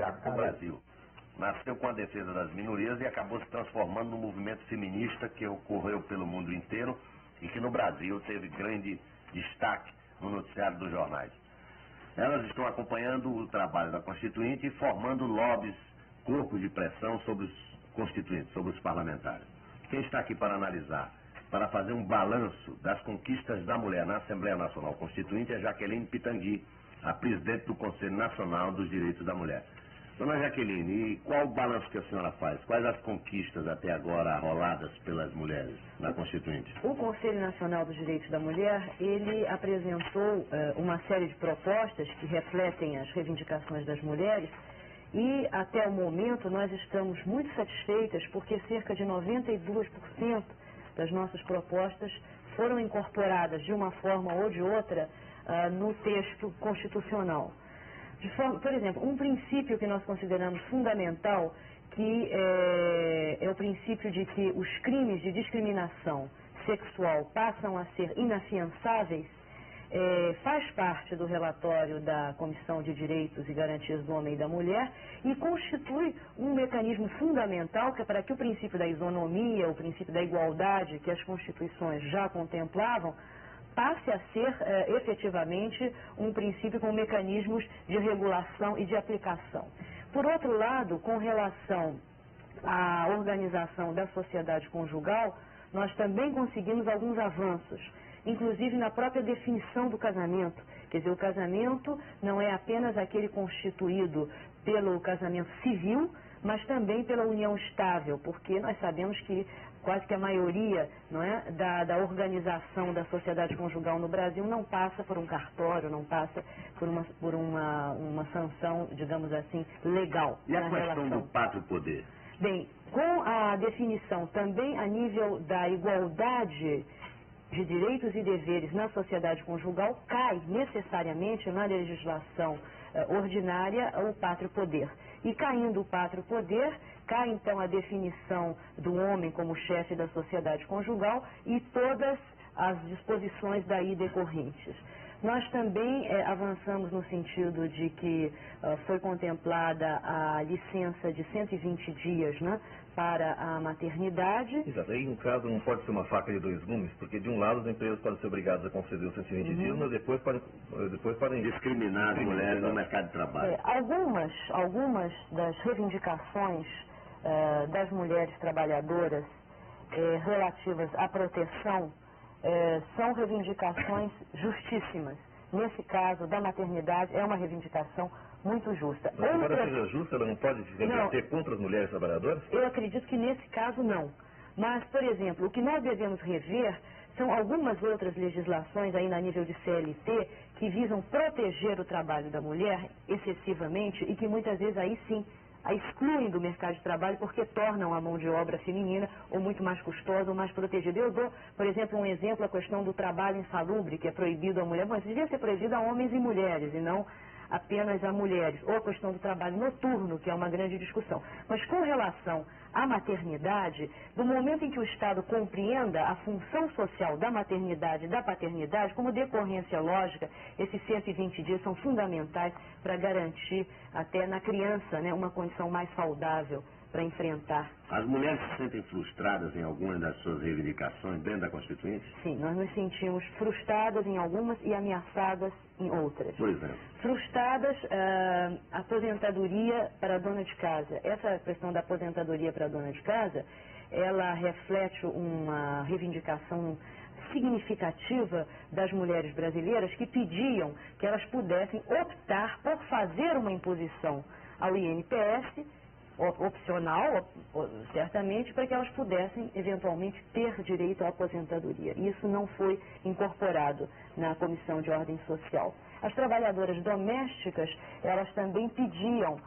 beneficiar o Brasil. Nasceu com a defesa das minorias e acabou se transformando num movimento feminista que ocorreu pelo mundo inteiro e que no Brasil teve grande destaque no noticiário dos jornais. Elas estão acompanhando o trabalho da Constituinte e formando lobbies, corpos de pressão sobre os constituintes, sobre os parlamentares. Quem está aqui para analisar, para fazer um balanço das conquistas da mulher na Assembleia Nacional Constituinte é Jaqueline Pitangui, a presidente do Conselho Nacional dos Direitos da Mulher. Dona Jaqueline, e qual o balanço que a senhora faz? Quais as conquistas até agora roladas pelas mulheres na Constituinte? O Conselho Nacional dos Direitos da Mulher, ele apresentou uma série de propostas que refletem as reivindicações das mulheres e, até o momento, nós estamos muito satisfeitas porque cerca de 92% das nossas propostas foram incorporadas de uma forma ou de outra no texto constitucional. Por exemplo, um princípio que nós consideramos fundamental, que é o princípio de que os crimes de discriminação sexual passam a ser inafiançáveis, faz parte do relatório da Comissão de Direitos e Garantias do Homem e da Mulher e constitui um mecanismo fundamental que é para que o princípio da isonomia, o princípio da igualdade que as constituições já contemplavam, passe a ser efetivamente um princípio com mecanismos de regulação e de aplicação. Por outro lado, com relação à organização da sociedade conjugal, nós também conseguimos alguns avanços, inclusive na própria definição do casamento. Quer dizer, o casamento não é apenas aquele constituído pelo casamento civil, mas também pela união estável, porque nós sabemos que quase que a maioria, não é, da organização da sociedade conjugal no Brasil não passa por um cartório, não passa por uma sanção, digamos assim, legal. E a questão do pátrio poder? Bem, com a definição também a nível da igualdade de direitos e deveres na sociedade conjugal, cai necessariamente na legislação ordinária o pátrio poder. E caindo o pátrio poder, cai então a definição do homem como chefe da sociedade conjugal e todas as disposições daí decorrentes. Nós também avançamos no sentido de que foi contemplada a licença de 120 dias, né, para a maternidade. Exato. Aí, no caso, não pode ser uma faca de dois gumes, porque de um lado as empresas podem ser obrigadas a conceder os 120 dias, mas depois podem discriminar as mulheres no mercado de trabalho. Algumas das reivindicações das mulheres trabalhadoras relativas à proteção são reivindicações justíssimas. Nesse caso, da maternidade, é uma reivindicação muito justa. Mas embora seja justa, ela não pode se reverter contra as mulheres trabalhadoras? Eu acredito que nesse caso não. Mas, por exemplo, o que nós devemos rever são algumas outras legislações aí na nível de CLT que visam proteger o trabalho da mulher excessivamente e que muitas vezes aí sim a excluem do mercado de trabalho porque tornam a mão de obra feminina ou muito mais custosa ou mais protegida. Eu dou, por exemplo, a questão do trabalho insalubre, que é proibido a mulher, mas devia ser proibido a homens e mulheres, e não apenas a mulheres, ou a questão do trabalho noturno, que é uma grande discussão. Mas com relação à maternidade, do momento em que o Estado compreenda a função social da maternidade e da paternidade, como decorrência lógica, esses 120 dias são fundamentais para garantir até na criança, né, uma condição mais saudável para enfrentar. As mulheres se sentem frustradas em algumas das suas reivindicações dentro da Constituinte? Sim, nós nos sentimos frustradas em algumas e ameaçadas em outras. Por exemplo? Frustradas, aposentadoria para a dona de casa. Essa questão da aposentadoria para a dona de casa, ela reflete uma reivindicação significativa das mulheres brasileiras que pediam que elas pudessem optar por fazer uma imposição ao INPS, opcional, certamente, para que elas pudessem, eventualmente, ter direito à aposentadoria. Isso não foi incorporado na Comissão de Ordem Social. As trabalhadoras domésticas, elas também pediam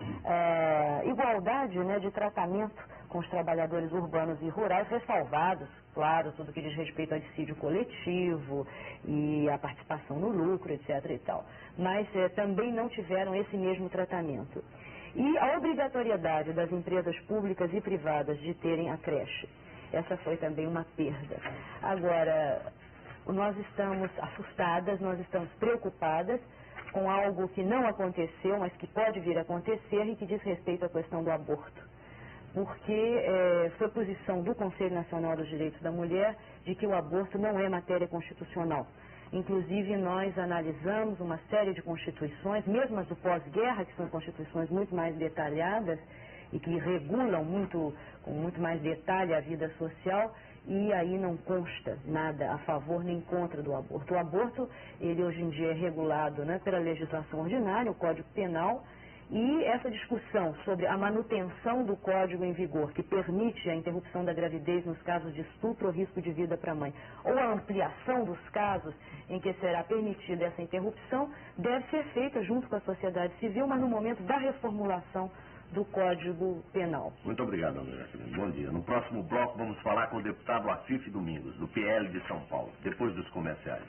igualdade, né, de tratamento com os trabalhadores urbanos e rurais, ressalvados, claro, tudo que diz respeito ao dissídio coletivo e a participação no lucro, etc. e tal. Mas também não tiveram esse mesmo tratamento. E a obrigatoriedade das empresas públicas e privadas de terem a creche. Essa foi também uma perda. Agora, nós estamos assustadas, nós estamos preocupadas, com algo que não aconteceu, mas que pode vir a acontecer e que diz respeito à questão do aborto. Porque foi posição do Conselho Nacional dos Direitos da Mulher de que o aborto não é matéria constitucional. Inclusive, nós analisamos uma série de constituições, mesmo as do pós-guerra, que são constituições muito mais detalhadas e que regulam com muito mais detalhe a vida social, e aí não consta nada a favor nem contra do aborto. O aborto, ele hoje em dia é regulado, né, pela legislação ordinária, o Código Penal, e essa discussão sobre a manutenção do código em vigor, que permite a interrupção da gravidez nos casos de estupro ou risco de vida para a mãe, ou a ampliação dos casos em que será permitida essa interrupção, deve ser feita junto com a sociedade civil, mas no momento da reformulação do Código Penal. Muito obrigado, André Jacqueline. Bom dia. No próximo bloco vamos falar com o deputado Afif Domingos, do PL de São Paulo, depois dos comerciais.